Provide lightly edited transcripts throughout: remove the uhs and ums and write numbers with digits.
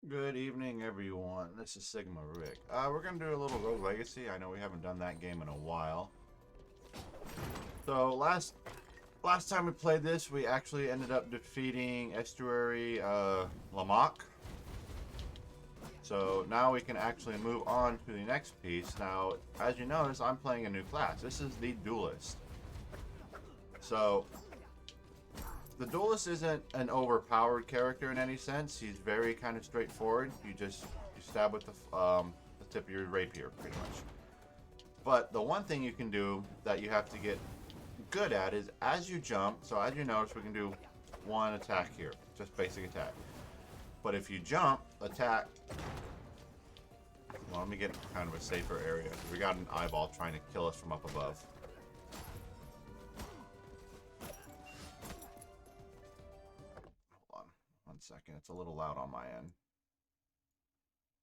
Good evening, everyone. This is Sigmarick. We're gonna do a little Rogue Legacy. I know we haven't done that game in a while. So last time we played this, we actually ended up defeating Estuary Lamach. So now we can actually move on to the next piece. Now, as you notice, I'm playing a new class. This is the Duelist. So the Duelist isn't an overpowered character in any sense. He's very kind of straightforward. You stab with the tip of your rapier, pretty much. But the one thing you can do that you have to get good at is as you jump. So as you notice, we can do one attack here, just basic attack. But if you jump, attack. Well, let me get kind of a safer area. We got an eyeball trying to kill us from up above. One second, it's a little loud on my end.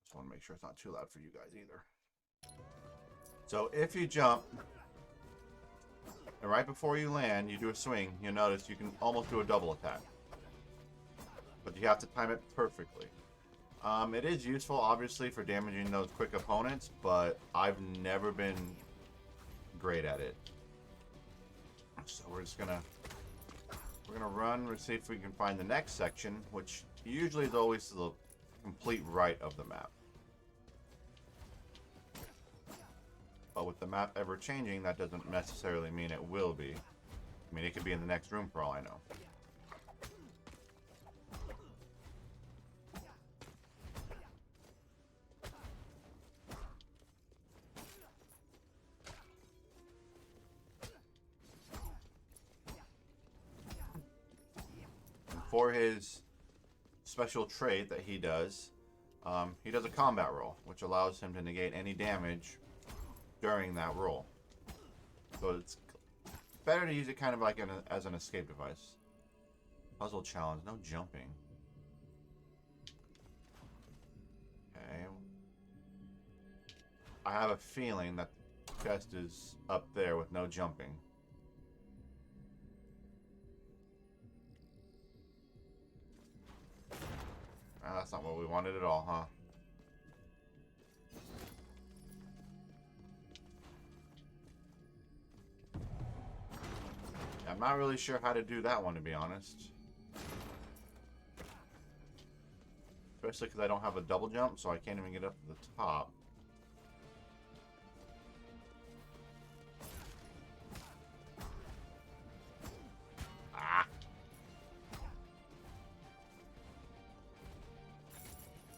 Just want to make sure it's not too loud for you guys either. So if you jump, and right before you land, you do a swing, you'll notice you can almost do a double attack. But you have to time it perfectly. It is useful, obviously, for damaging those quick opponents, but I've never been great at it. So we're gonna run. We'll see if we can find the next section, which usually is always to the complete right of the map. But with the map ever changing, that doesn't necessarily mean it will be. I mean, it could be in the next room for all I know. For his special trait that he does a combat roll, which allows him to negate any damage during that roll. So it's better to use it kind of like as an escape device. Puzzle challenge, no jumping. Okay. I have a feeling that the chest is up there with no jumping. That's not what we wanted at all, huh? I'm not really sure how to do that one, to be honest. Especially because I don't have a double jump, so I can't even get up to the top.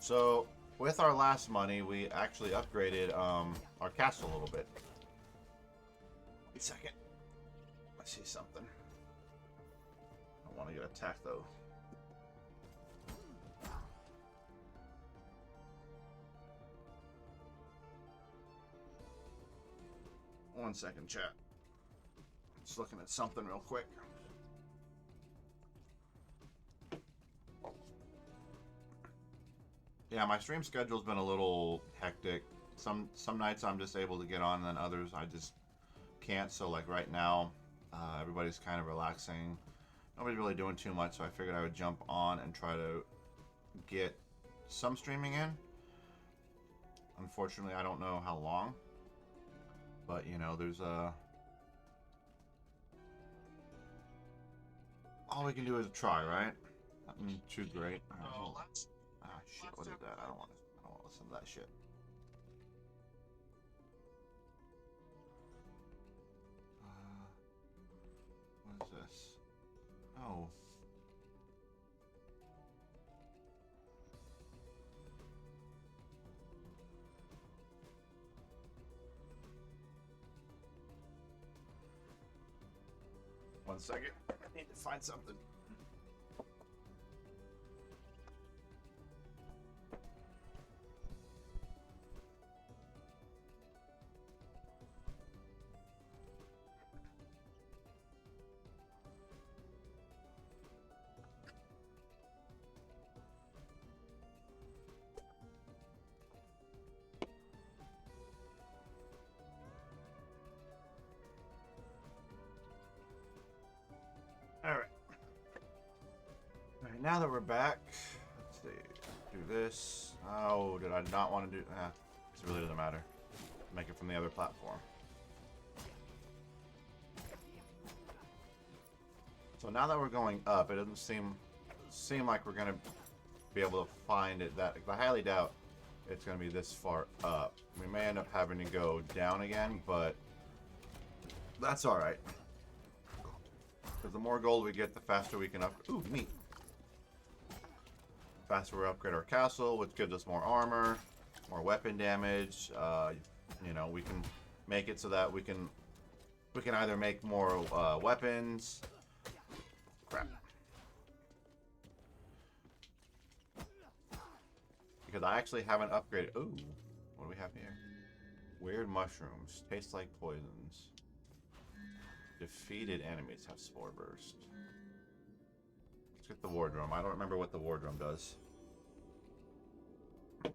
So, with our last money, we actually upgraded our castle a little bit. Wait a second. I see something. I want to get attacked, though. One second, chat. Just looking at something real quick. Yeah, my stream schedule's been a little hectic. Some nights I'm just able to get on, and then others I just can't. So like right now, everybody's kind of relaxing. Nobody's really doing too much, so I figured I would jump on and try to get some streaming in. Unfortunately, I don't know how long, but you know, there's all we can do is try, right? Nothing too great. Shit, what is that? I don't want to listen to that shit. What is this? Oh. One second. I need to find something. Alright, now that we're back, let's see, do this. Oh, did I not want to do... it really doesn't matter. Make it from the other platform. So now that we're going up, it doesn't seem like we're going to be able to find it. That I highly doubt it's going to be this far up. We may end up having to go down again, but that's all right. Because the more gold we get, the faster we can Ooh, neat. Faster we upgrade our castle, which gives us more armor, more weapon damage. You know, we can make it so that we can either make more weapons. Crap. Because I actually haven't upgraded. Ooh, what do we have here? Weird mushrooms. Taste like poisons. Defeated enemies have spore burst. Let's get the war drum. I don't remember what the war drum does.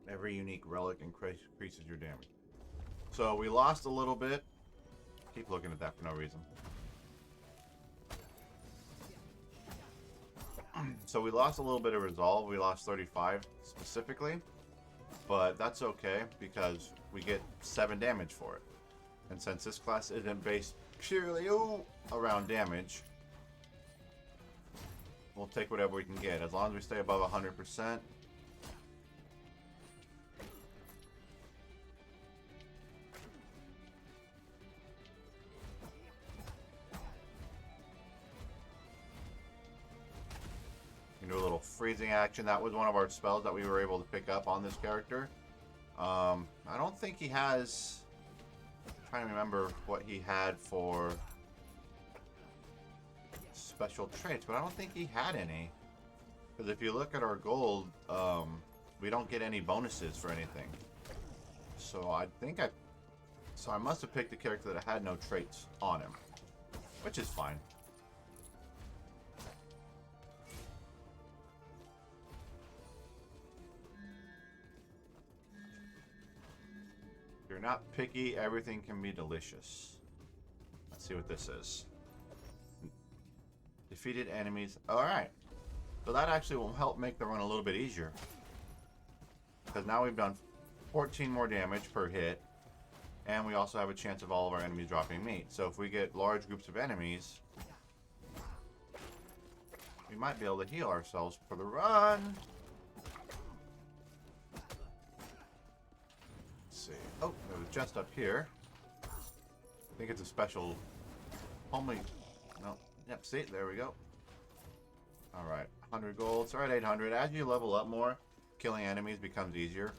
Every unique relic increases your damage. So we lost a little bit. Keep looking at that for no reason. So we lost a little bit of resolve. We lost 35 specifically. But that's okay because we get 7 damage for it. And since this class isn't based purely around damage, we'll take whatever we can get. As long as we stay above 100%. Do a little freezing action. That was one of our spells that we were able to pick up on this character. I don't think he has... I'm trying to remember what he had for special traits, but I don't think he had any. Because if you look at our gold, we don't get any bonuses for anything. So I must have picked a character that had no traits on him, which is fine. If you're not picky, everything can be delicious. Let's see what this is. Defeated enemies. Alright. So that actually will help make the run a little bit easier. Because now we've done 14 more damage per hit. And we also have a chance of all of our enemies dropping meat. So if we get large groups of enemies, we might be able to heal ourselves for the run. Let's see. Oh, it was just up here. I think it's a special... Only... No. Yep, see? There we go. Alright. 100 gold. So we're at 800. As you level up more, killing enemies becomes easier.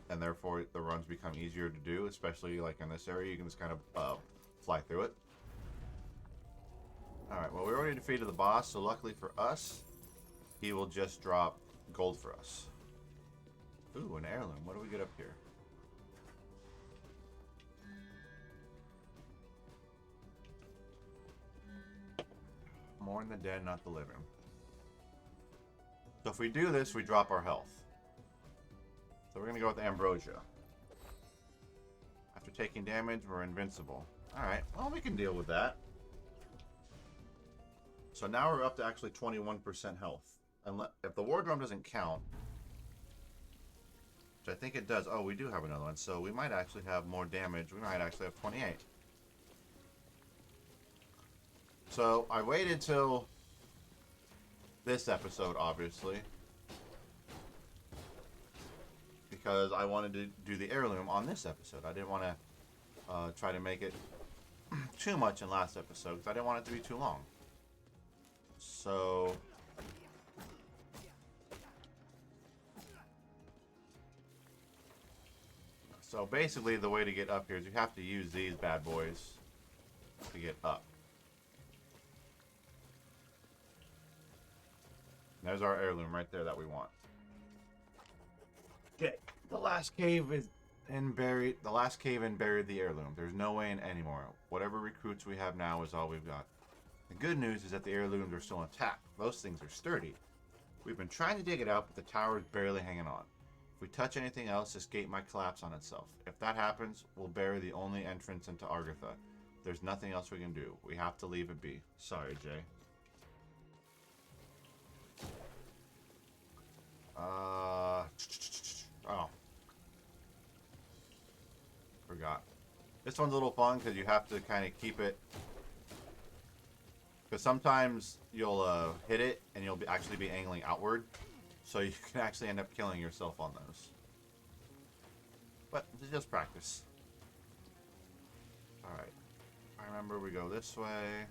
And therefore, the runs become easier to do. Especially, like, in this area. You can just kind of fly through it. Alright. Well, we already defeated the boss. So luckily for us, he will just drop gold for us. Ooh, an heirloom. What do we get up here? More in the dead, not the living. So if we do this, we drop our health. So we're going to go with Ambrosia. After taking damage, we're invincible. Alright, well, we can deal with that. So now we're up to actually 21% health. If the war drum doesn't count, which I think it does. Oh, we do have another one. So we might actually have more damage. We might actually have 28. So I waited till this episode, obviously, because I wanted to do the heirloom on this episode. I didn't want to try to make it too much in last episode because I didn't want it to be too long. So basically the way to get up here is you have to use these bad boys to get up. There's our heirloom right there that we want. Okay, the last cave is buried. The last cave in buried the heirloom. There's no way in anymore. Whatever recruits we have now is all we've got. The good news is that the heirlooms are still intact. Those things are sturdy. We've been trying to dig it out, but the tower is barely hanging on. If we touch anything else, this gate might collapse on itself. If that happens, we'll bury the only entrance into Argatha. There's nothing else we can do. We have to leave it be. Sorry, Jay. Oh. Forgot. This one's a little fun because you have to kind of keep it. Because sometimes you'll hit it and you'll actually be angling outward. So you can actually end up killing yourself on those. But it's just practice. Alright. I remember we go this way.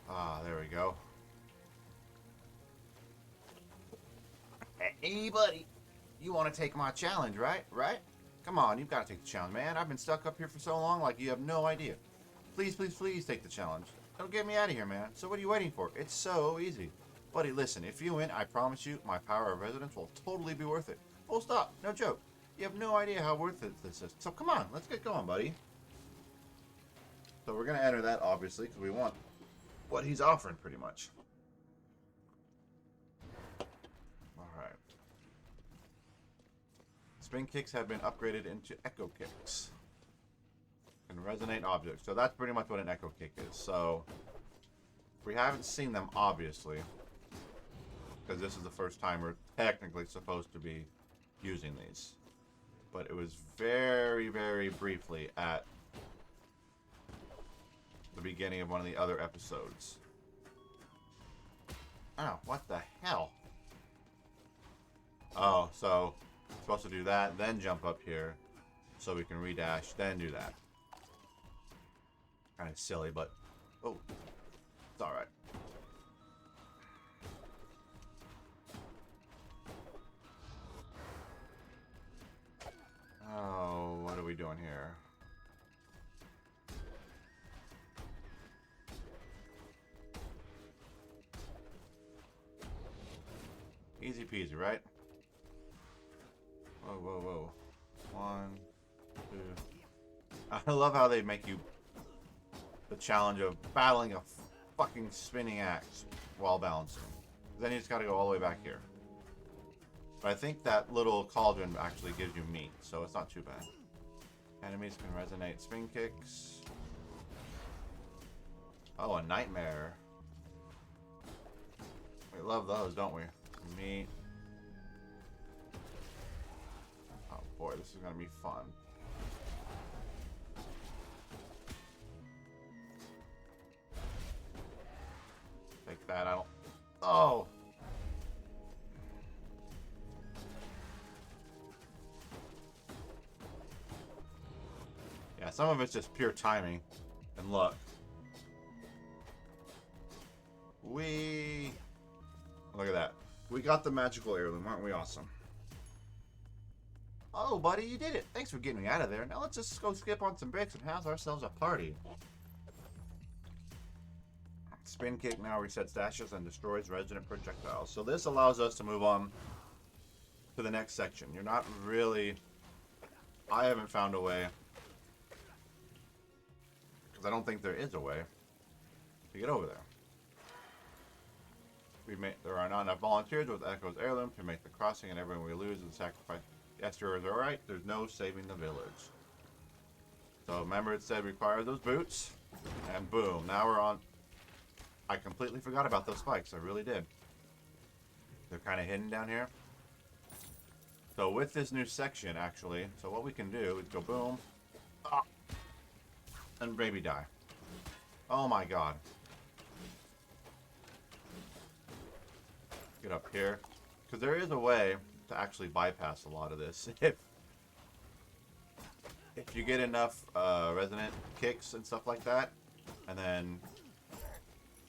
Ah, there we go. Hey, buddy. You want to take my challenge, right? Right? Come on, you've got to take the challenge, man. I've been stuck up here for so long, like you have no idea. Please, please, please take the challenge. Don't get me out of here, man. So what are you waiting for? It's so easy. Buddy, listen, if you win, I promise you, my power of resonance will totally be worth it. Full stop. No joke. You have no idea how worth it this is. So come on, let's get going, buddy. So we're going to enter that, obviously, because we want what he's offering, pretty much. Alright. Spin kicks have been upgraded into echo kicks. And resonate objects. So that's pretty much what an echo kick is. So we haven't seen them, obviously, because this is the first time we're technically supposed to be using these. But it was very, very briefly at the beginning of one of the other episodes. Oh, what the hell? Oh, so we're supposed to do that, then jump up here so we can redash, then do that. Kind of silly, but oh, it's alright. Oh, what are we doing here? Easy peasy, right? Whoa, whoa, whoa. 1, 2. I love how they make you the challenge of battling a fucking spinning axe while balancing. Then you just gotta go all the way back here. But I think that little cauldron actually gives you meat, so it's not too bad. Enemies can resonate spin kicks. Oh, a nightmare. We love those, don't we? Meat. Oh boy, this is gonna be fun. Take that, I don't... Oh! Yeah, some of it's just pure timing and luck. Look at that. We got the magical heirloom, aren't we awesome? Oh, buddy, you did it. Thanks for getting me out of there. Now let's just go skip on some bricks and have ourselves a party. Spin kick now resets dashes and destroys resonant projectiles. So this allows us to move on to the next section. You're not really... I haven't found a way, because I don't think there is a way to get over there. There are not enough volunteers with Echo's heirloom to make the crossing, and everyone we lose is sacrifice. Yes, you're right. There's no saving the village. So remember, it said require those boots, and boom, now we're on. I completely forgot about those spikes. I really did. They're kind of hidden down here. So with this new section, actually, so what we can do is go boom, and maybe die. Oh my god. Get up here, because there is a way to actually bypass a lot of this if you get enough resonant kicks and stuff like that, and then,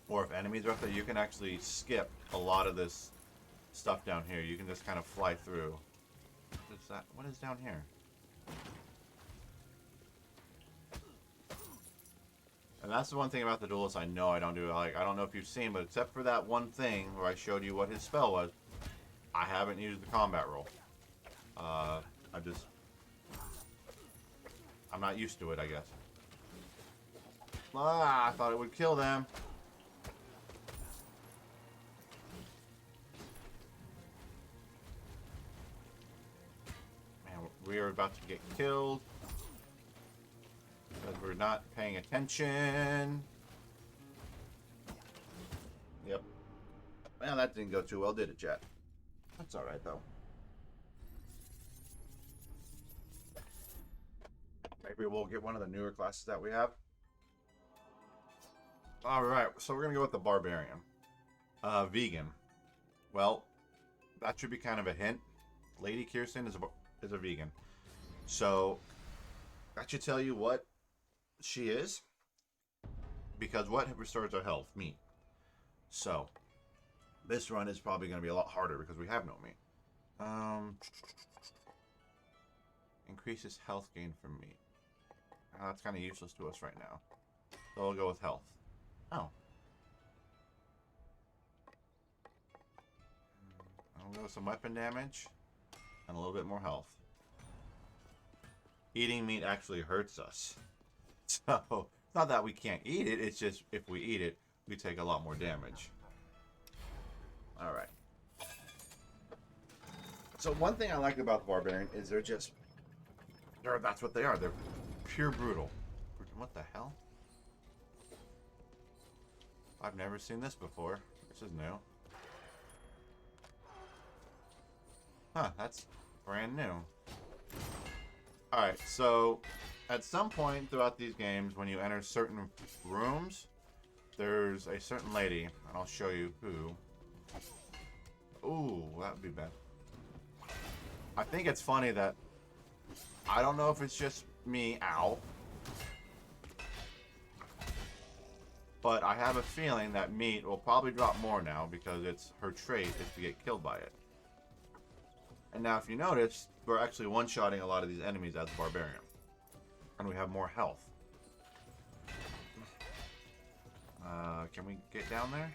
or if enemies are up there, you can actually skip a lot of this stuff down here. You can just kind of fly through. What is that? What is down here? And that's the one thing about the Duelist I know I don't do. Like, I don't know if you've seen, but except for that one thing where I showed you what his spell was, I haven't used the combat roll. I'm not used to it, I guess. I thought it would kill them. Man, we are about to get killed. Because we're not paying attention. Yep. Well, that didn't go too well, did it, chat? That's alright, though. Maybe we'll get one of the newer classes that we have. Alright, so we're going to go with the Barbarian. Vegan. Well, that should be kind of a hint. Lady Kirsten is a vegan. So, that should tell you what she is. Because what restores our health? Meat. So, this run is probably going to be a lot harder because we have no meat. Increases health gain from meat. That's kind of useless to us right now. So we'll go with health. Oh. I'll go with some weapon damage and a little bit more health. Eating meat actually hurts us. So, it's not that we can't eat it, it's just if we eat it, we take a lot more damage. Alright. So one thing I like about the Barbarian is that's what they are. They're pure brutal. What the hell? I've never seen this before. This is new. Huh, that's brand new. Alright, so at some point throughout these games, when you enter certain rooms, there's a certain lady, and I'll show you who. Ooh, that would be bad. I think it's funny that I don't know if it's just me, ow. But I have a feeling that meat will probably drop more now because her trait is to get killed by it. And now if you notice, we're actually one-shotting a lot of these enemies as a Barbarian. And we have more health. Can we get down there?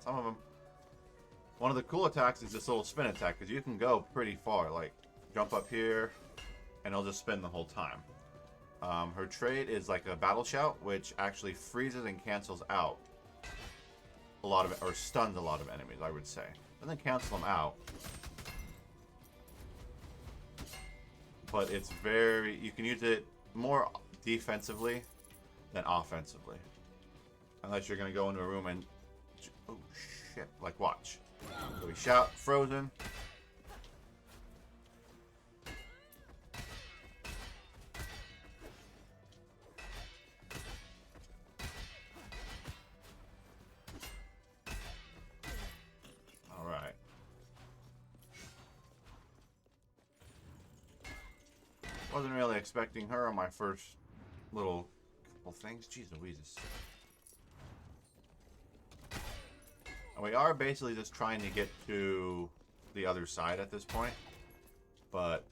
Some of them. One of the cool attacks is this little spin attack, because you can go pretty far. Like, jump up here, and it'll just spin the whole time. Her trait is like a battle shout, which actually freezes and cancels out a lot of, or stuns a lot of enemies, I would say. Doesn't cancel them out, but it's very, you can use it more defensively than offensively. Unless you're going to go into a room and, oh shit, like watch. So we shout, frozen. Alright. Wasn't really expecting her on my first little couple things. Jeez Louises. And we are basically just trying to get to the other side at this point. But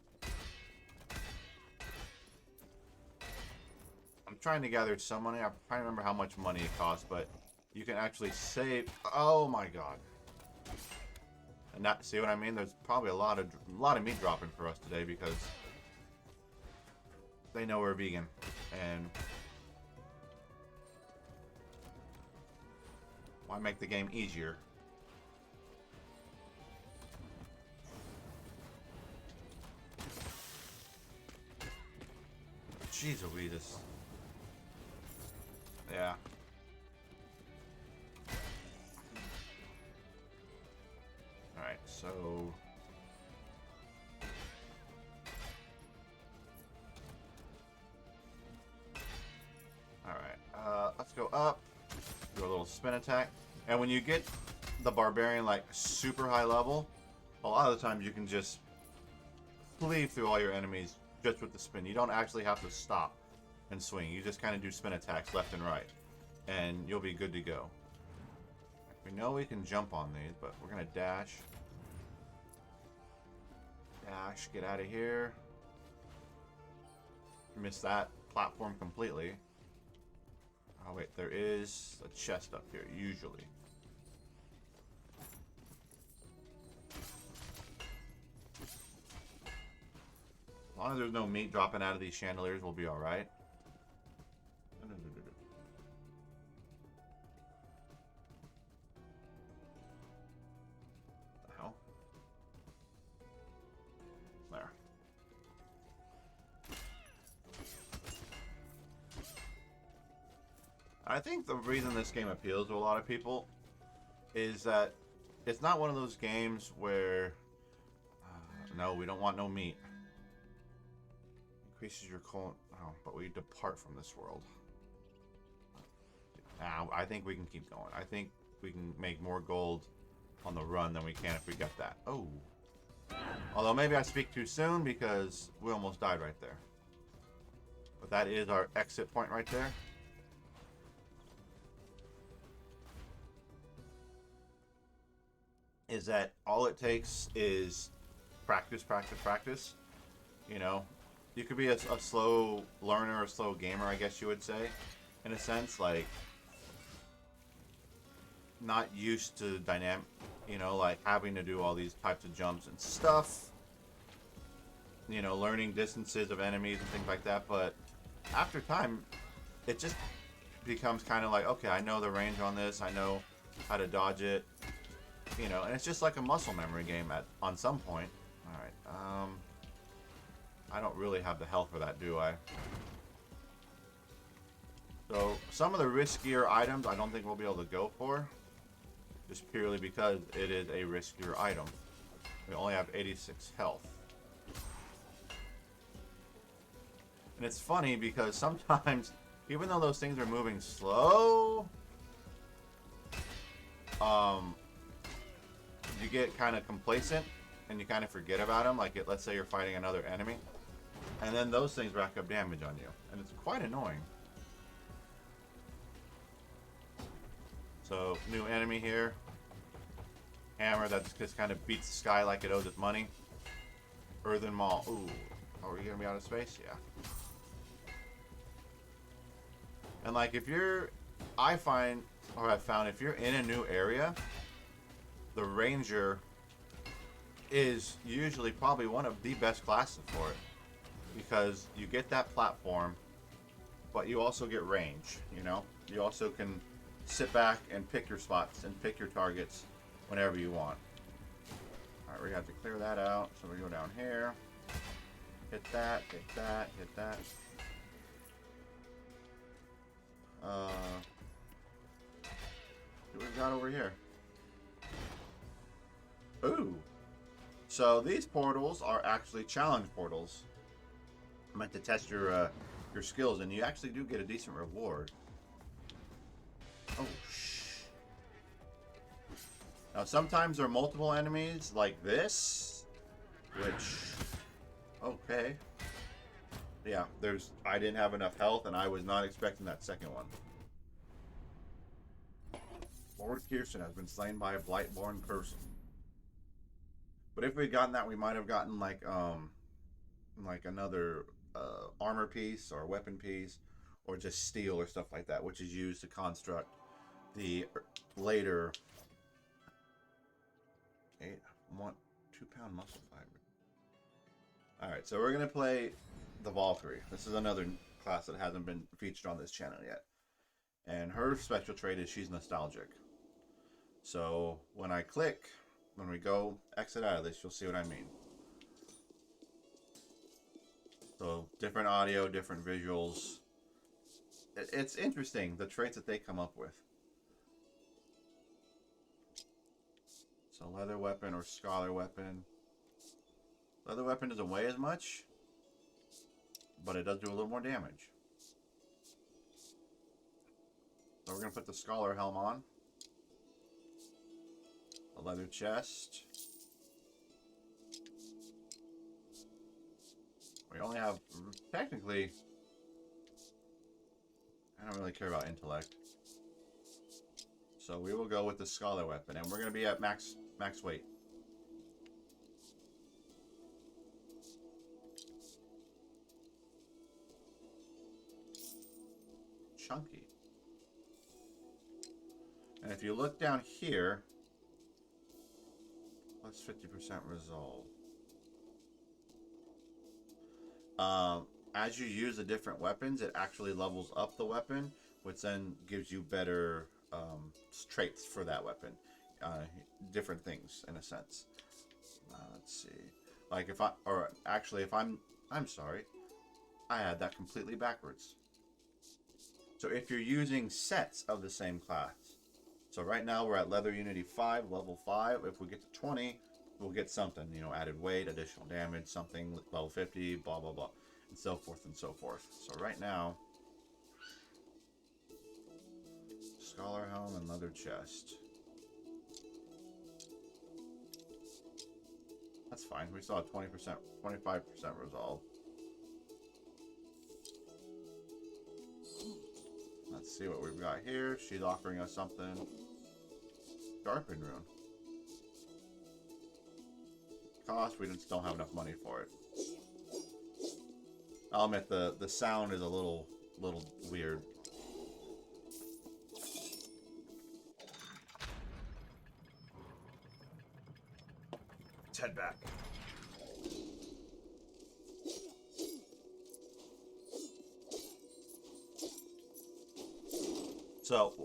I'm trying to gather some money. I'm trying to remember how much money it costs, but you can actually save. Oh my god. And that, see what I mean? There's probably a lot of meat dropping for us today because they know we're vegan. And why make the game easier? Jeez Louises. Yeah. Alright, so let's go up, do a little spin attack, and when you get the Barbarian like super high level, a lot of the times you can just cleave through all your enemies just with the spin. You don't actually have to stop and swing. You just kind of do spin attacks left and right, and you'll be good to go. We know we can jump on these, but we're gonna dash. Dash, get out of here. Missed that platform completely. Oh wait, there is a chest up here, usually. As long as there's no meat dropping out of these chandeliers, we'll be alright. What the hell? There. I think the reason this game appeals to a lot of people is that it's not one of those games where no, we don't want no meat. Increases your colon. Oh, but we depart from this world. Now, I think we can keep going. I think we can make more gold on the run than we can if we get that. Oh. Although maybe I speak too soon because we almost died right there. But that is our exit point right there. Is that all it takes is practice, practice, practice. You know, you could be a slow learner, a slow gamer, I guess you would say, in a sense, like not used to dynamic, you know, like having to do all these types of jumps and stuff, you know, learning distances of enemies and things like that. But after time, it just becomes kind of like, okay, I know the range on this, I know how to dodge it, you know, and it's just like a muscle memory game on some point. All right, I don't really have the health for that, do I? So some of the riskier items I don't think we'll be able to go for, just purely because it is a riskier item. We only have 86 health. And it's funny because sometimes, even though those things are moving slow, you get kind of complacent and you kind of forget about them. Like, let's say you're fighting another enemy, and then those things rack up damage on you, and it's quite annoying. So, new enemy here. Hammer that just kind of beats the sky like it owes its money. Earthen Maul. Ooh. Are we going to be out of space? Yeah. And like, if you're... I've found, if you're in a new area, the Ranger is usually probably one of the best classes for it. Because you get that platform, but you also get range, you know? You also can sit back and pick your spots and pick your targets whenever you want. Alright, we have to clear that out. So we go down here. Hit that, hit that, hit that. What we've got over here? Ooh. So these portals are actually challenge portals. Meant to test your skills, and you actually do get a decent reward. Oh, shh. Now, sometimes there are multiple enemies like this, which, okay. Yeah, I didn't have enough health, and I was not expecting that second one. Lord Kirsten has been slain by a Blightborn person. But if we'd gotten that, we might have gotten like another armor piece or weapon piece, or just steel or stuff like that, which is used to construct the later 2 pound muscle fiber. Alright, so we're going to play the Valkyrie. This is another class that hasn't been featured on this channel yet. And her special trait is she's nostalgic. So when we go exit out of this, you'll see what I mean. So different audio, different visuals. It's interesting, the traits that they come up with. So leather weapon or scholar weapon. Leather weapon doesn't weigh as much, but it does do a little more damage. So we're going to put the scholar helm on. A leather chest. We only have, technically, I don't really care about intellect. So we will go with the scholar weapon, and we're going to be at max weight. Chunky. And if you look down here, what's 50% resolve? As you use the different weapons, it actually levels up the weapon, which then gives you better traits for that weapon. Different things, in a sense. Let's see. Like if I'm sorry. I had that completely backwards. So if you're using sets of the same class, so right now we're at Leather Unity 5, level 5. If we get to 20, we'll get something, you know, added weight, additional damage, something, level 50, blah, blah, blah, and so forth and so forth. So right now, Scholar Helm and Leather Chest. That's fine. We saw a 20%, 25% resolve. Let's see what we've got here. She's offering us something. Sharpen Rune. Cost, we just don't have enough money for it. I'll admit the sound is a little weird. Let's head back. So,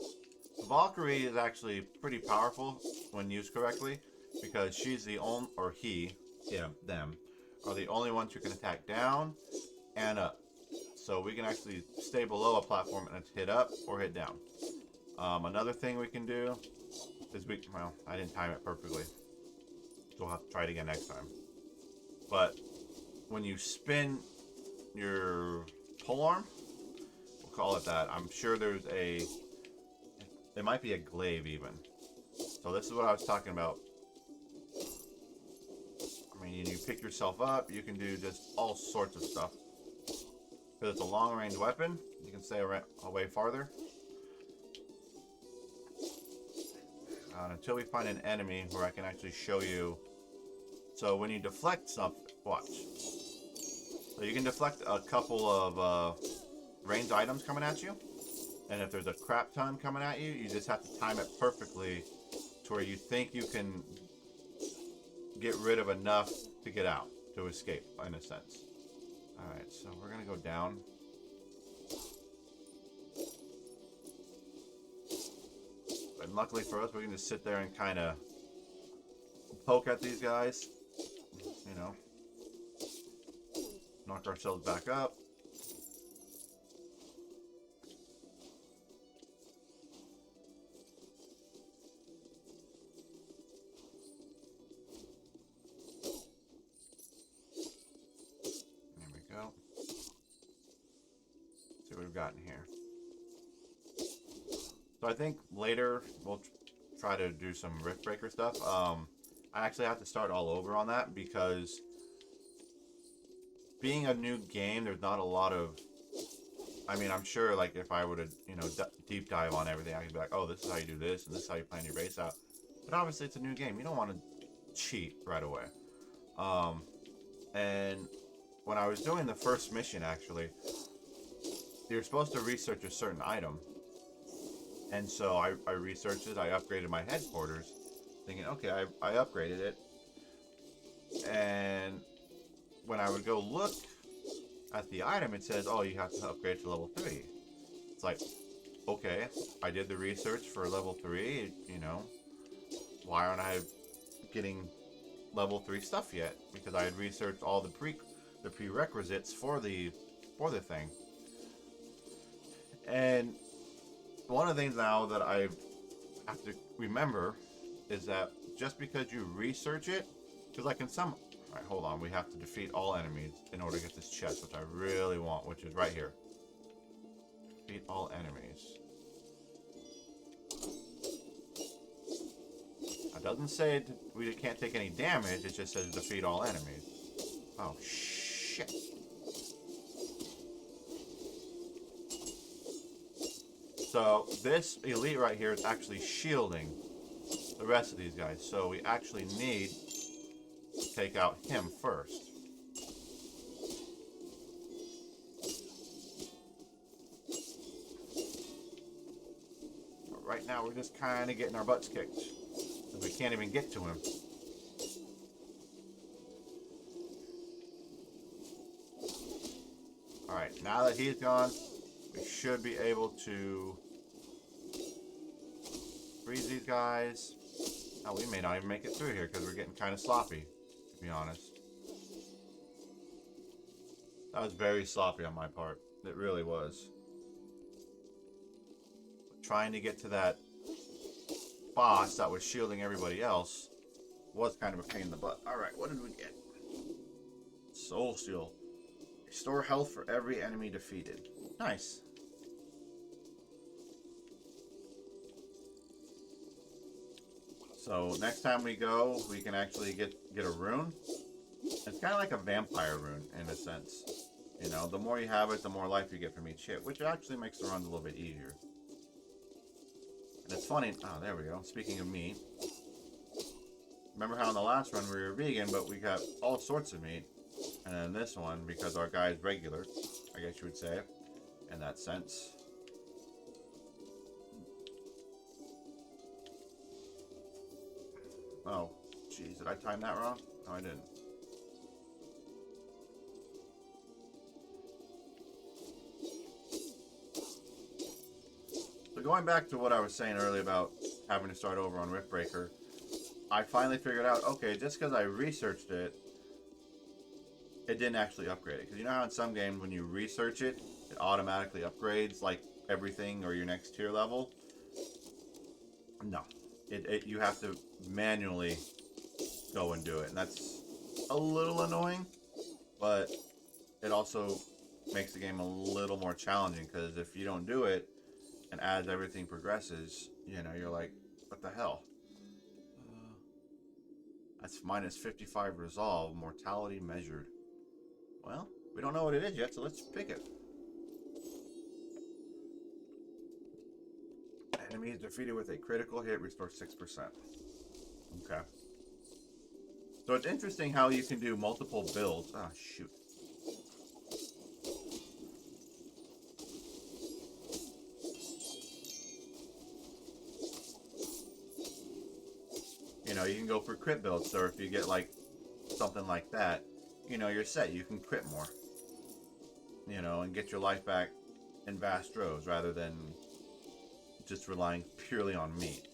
Valkyrie is actually pretty powerful when used correctly, because she's the only, or he, yeah, them, are the only ones who can attack down and up. So we can actually stay below a platform and hit up or hit down. Another thing we can do is well, I didn't time it perfectly, so we'll have to try it again next time. But when you spin your polearm, we'll call it that, I'm sure there's there might be a glaive even. So this is what I was talking about. I mean, you pick yourself up, you can do just all sorts of stuff. Because it's a long-range weapon, you can stay away farther. Until we find an enemy where I can actually show you. So when you deflect stuff, watch. So you can deflect a couple of ranged items coming at you. And if there's a crap ton coming at you, you just have to time it perfectly to where you think you can get rid of enough to get out, to escape, in a sense. Alright, so we're going to go down. And luckily for us, we can just sit there and kind of poke at these guys. You know. Knock ourselves back up. Gotten here. So I think later we'll try to do some Rift Breaker stuff. I actually have to start all over on that because being a new game, there's not a lot of. I mean, I'm sure like if I were to, you know, deep dive on everything, I could be like, oh, this is how you do this, and this is how you plan your base out. But obviously, it's a new game. You don't want to cheat right away. And when I was doing the first mission, actually. You're supposed to research a certain item, and so I researched it. I upgraded my headquarters, thinking, okay, I upgraded it, and when I would go look at the item, it says, oh, you have to upgrade to level 3. It's like, okay, I did the research for level 3, you know, why aren't I getting level 3 stuff yet? Because I had researched all the prerequisites for the thing. And one of the things now that I have to remember is that just because you research it, because like in some. Alright, hold on. We have to defeat all enemies in order to get this chest, which I really want, which is right here. Defeat all enemies. It doesn't say we can't take any damage, it just says defeat all enemies. Oh, shit. So this elite right here is actually shielding the rest of these guys. So we actually need to take out him first. But right now we're just kind of getting our butts kicked. We can't even get to him. Alright, now that he's gone, we should be able to freeze these guys. Oh, we may not even make it through here because we're getting kind of sloppy, to be honest. That was very sloppy on my part. It really was. trying to get to that boss that was shielding everybody else was kind of a pain in the butt. Alright, what did we get? Soul Steel. Restore health for every enemy defeated. Nice. So next time we go, we can actually get a rune. It's kind of like a vampire rune in a sense. You know, the more you have it, the more life you get from each hit, which actually makes the runs a little bit easier. And it's funny. Oh, there we go. Speaking of meat. Remember how in the last run we were vegan, but we got all sorts of meat. And then this one, because our guy is regular, I guess you would say, in that sense. Oh, jeez, did I time that wrong? No, I didn't. So going back to what I was saying earlier about having to start over on Riftbreaker, I finally figured out, okay, just because I researched it, it didn't actually upgrade it. Because you know how in some games when you research it, it automatically upgrades like everything or your next tier level? No. You have to manually go and do it. And that's a little annoying, but it also makes the game a little more challenging, because if you don't do it, and as everything progresses, you know, you're like, what the hell? That's minus 55 resolve, mortality measured. Well, we don't know what it is yet, so let's pick it. Enemy is defeated with a critical hit, restore 6%. Okay. So it's interesting how you can do multiple builds. Ah, shoot. You know, you can go for crit builds, so if you get like something like that, you know, you're set. You can crit more. You know, and get your life back in vast droves rather than just relying purely on meat.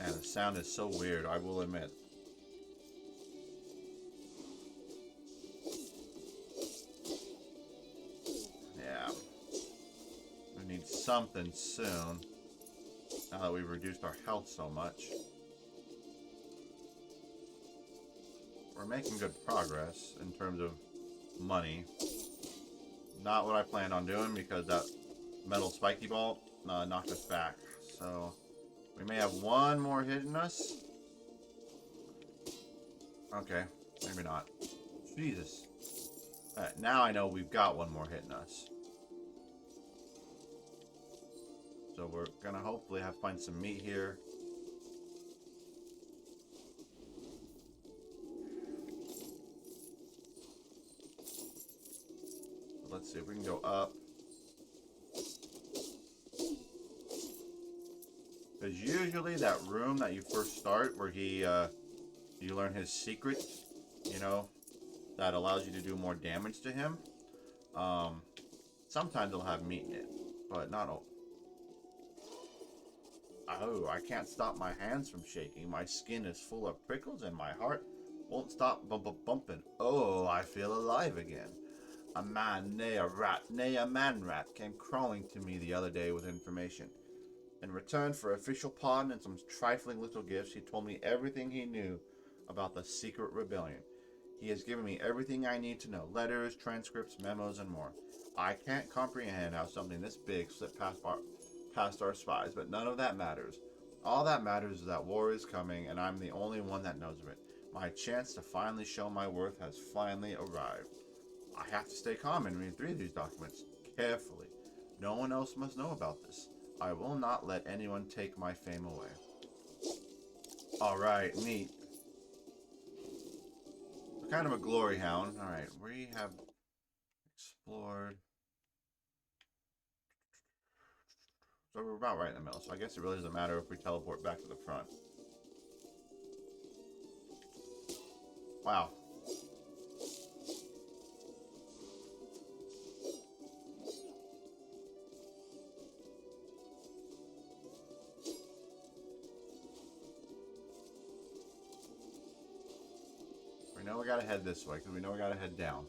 And the sound is so weird, I will admit. Yeah. We need something soon. Now that we've reduced our health so much. We're making good progress in terms of money. Not what I planned on doing, because that metal spiky ball knocked us back. So we may have one more hitting us. Okay, maybe not. Jesus. Alright, now I know we've got one more hitting us. So we're gonna hopefully find some meat here. Let's see if we can go up. Because usually that room that you first start, where you learn his secret, you know, that allows you to do more damage to him. Sometimes it'll have meat in it, but not all. Oh, I can't stop my hands from shaking. My skin is full of prickles and my heart won't stop bumping. Oh, I feel alive again. A man, nay a rat, nay a man-rat, came crawling to me the other day with information. In return for official pardon and some trifling little gifts, he told me everything he knew about the secret rebellion. He has given me everything I need to know. Letters, transcripts, memos, and more. I can't comprehend how something this big slipped past our spies, but none of that matters. All that matters is that war is coming, and I'm the only one that knows of it. My chance to finally show my worth has finally arrived. I have to stay calm and read through these documents carefully. No one else must know about this. I will not let anyone take my fame away. Alright, meat. Kind of a glory hound. Alright, we have explored. So we're about right in the middle, so I guess it really doesn't matter if we teleport back to the front. Wow. We know we gotta head this way, because we know we gotta head down.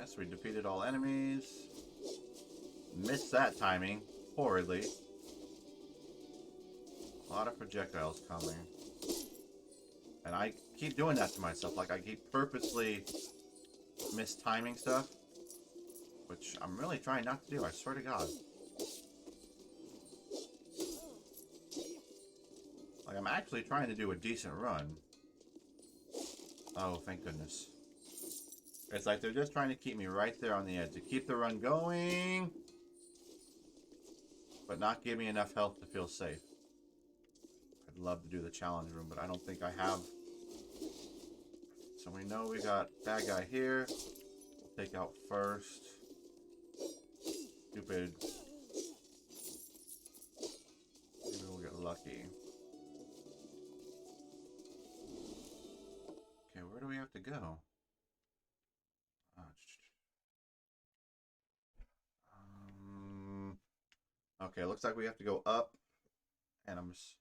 Yes, we defeated all enemies. Missed that timing horridly. A lot of projectiles coming. And I keep doing that to myself. Like, I keep purposely mistiming stuff. Which I'm really trying not to do, I swear to God. Like, I'm actually trying to do a decent run. Oh, thank goodness. It's like they're just trying to keep me right there on the edge. To keep the run going, but not give me enough health to feel safe. I'd love to do the challenge room, but I don't think I have. So we know we got bad guy here. We'll take out first. Stupid. Maybe we'll get lucky. Okay, where do we have to go? Okay, looks like we have to go up. And I'm just...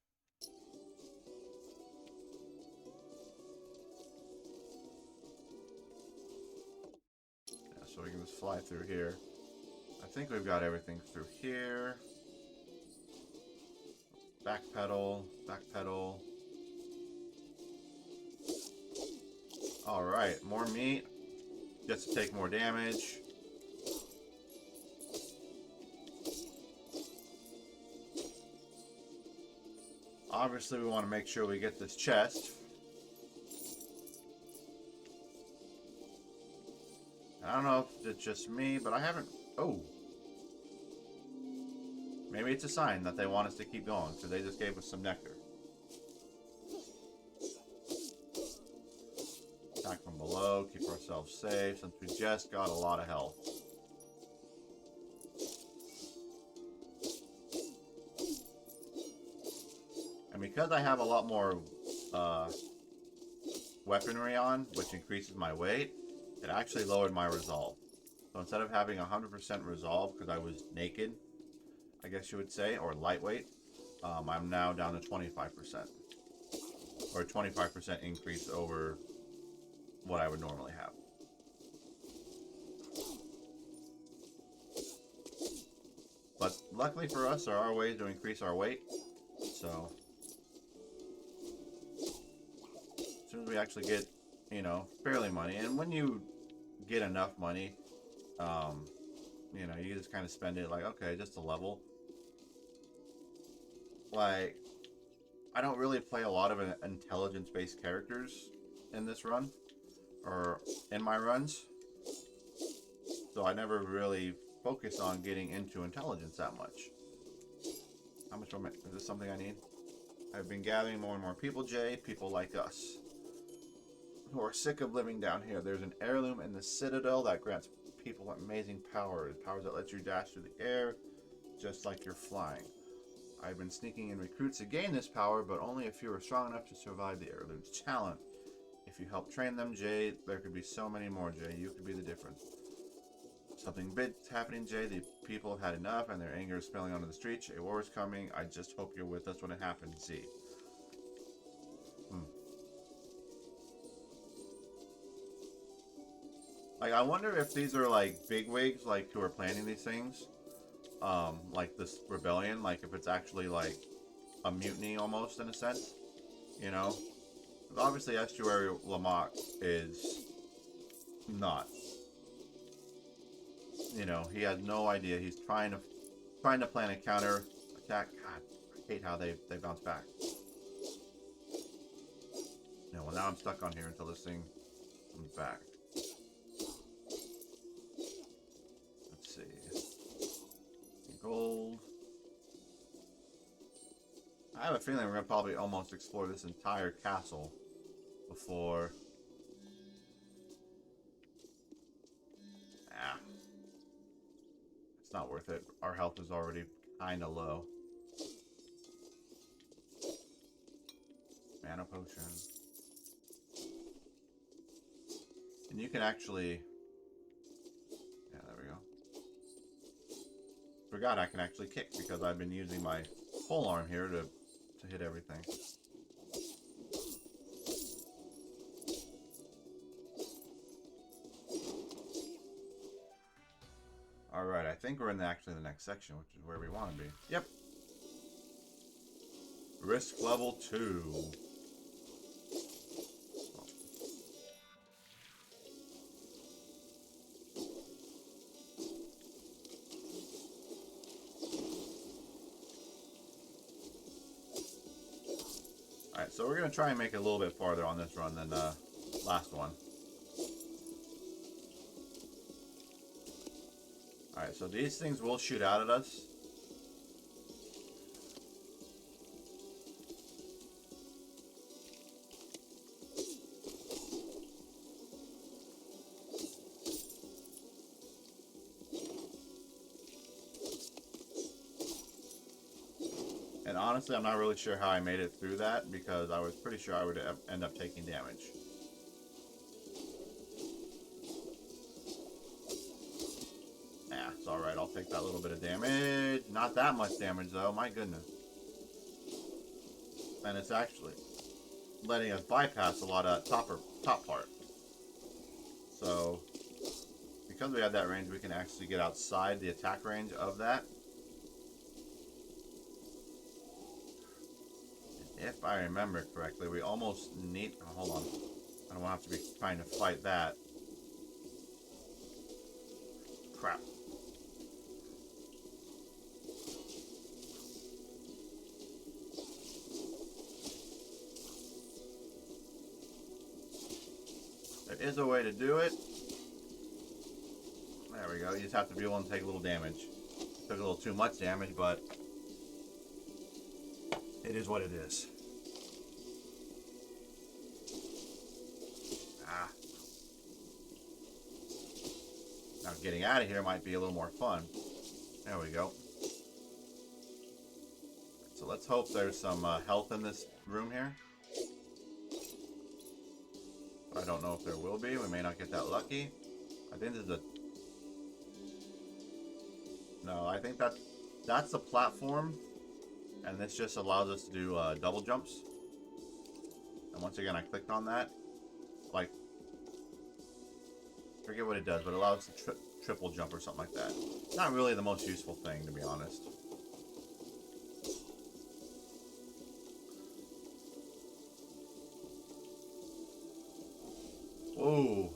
Yeah, so we can just fly through here. I think we've got everything through here. Backpedal, backpedal. Alright, more meat. Just to take more damage. Obviously, we want to make sure we get this chest. I don't know if it's just me, but I haven't... Oh. Maybe it's a sign that they want us to keep going, so they just gave us some nectar. Attack from below, keep ourselves safe, since we just got a lot of health. And because I have a lot more weaponry on, which increases my weight, it actually lowered my resolve. So instead of having 100% resolve, because I was naked, I guess you would say, or lightweight, I'm now down to 25%. Or a 25% increase over what I would normally have. But luckily for us, there are ways to increase our weight. So as soon as we actually get, you know, fairly money, and when you get enough money, you know, you just kind of spend it like, okay, just a level. Like, I don't really play a lot of intelligence-based characters in this run, or in my runs, so I never really focus on getting into intelligence that much. How much more? Is this something I need? I've been gathering more and more people, Jay, people like us, who are sick of living down here. There's an heirloom in the Citadel that grants people amazing powers that let you dash through the air, just like you're flying. I've been sneaking in recruits to gain this power, but only a few are strong enough to survive the heirloom's challenge. If you help train them, Jay, there could be so many more, Jay. You could be the difference. Something big's happening, Jay. The people have had enough, and their anger is spilling onto the streets. A war is coming. I just hope you're with us when it happens, Z. Like, I wonder if these are, like, bigwigs, like, who are planning these things. Like this rebellion, like if it's actually like a mutiny almost in a sense, you know? Obviously Estuary Lamont is not. You know, he has no idea. He's trying to plan a counter attack. God, I hate how they bounce back. Yeah, well now I'm stuck on here until this thing comes back. Let's see. Gold. I have a feeling we're going to probably almost explore this entire castle before... Ah. It's not worth it. Our health is already kind of low. Mana potion. And you can actually... Yeah, there we go. Forgot I can actually kick because I've been using my pole arm here to hit everything. Alright, I think we're in actually the next section, which is where we want to be. Yep. Risk level 2. Alright, so we're going to try and make it a little bit farther on this run than the last one. Alright, so these things will shoot out at us. And honestly, I'm not really sure how I made it through that, because I was pretty sure I would end up taking damage. Yeah, it's alright. I'll take that little bit of damage. Not that much damage, though. My goodness. And it's actually letting us bypass a lot of top part. So, because we have that range, we can actually get outside the attack range of that. If I remember correctly, we almost need... Oh, hold on. I don't want to have to be trying to fight that. Crap. There is a way to do it. There we go. You just have to be willing to take a little damage. Took a little too much damage, but it is what it is. Now getting out of here might be a little more fun. There we go. So let's hope there's some health in this room here. I don't know if there will be. We may not get that lucky. I think this is a... No, I think that's the platform. And this just allows us to do double jumps. And once again, I clicked on that. Like, forget what it does, but it allows us to triple jump or something like that. Not really the most useful thing, to be honest. Whoa.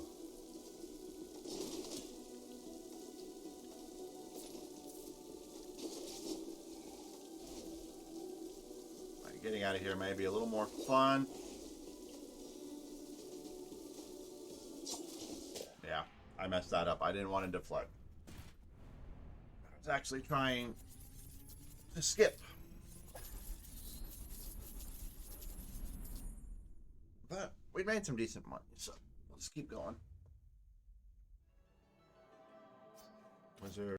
Right, getting out of here may be a little more fun. Yeah, I messed that up. I didn't want to deflect. I was actually trying to skip. But we made some decent money, so let's keep going. Was there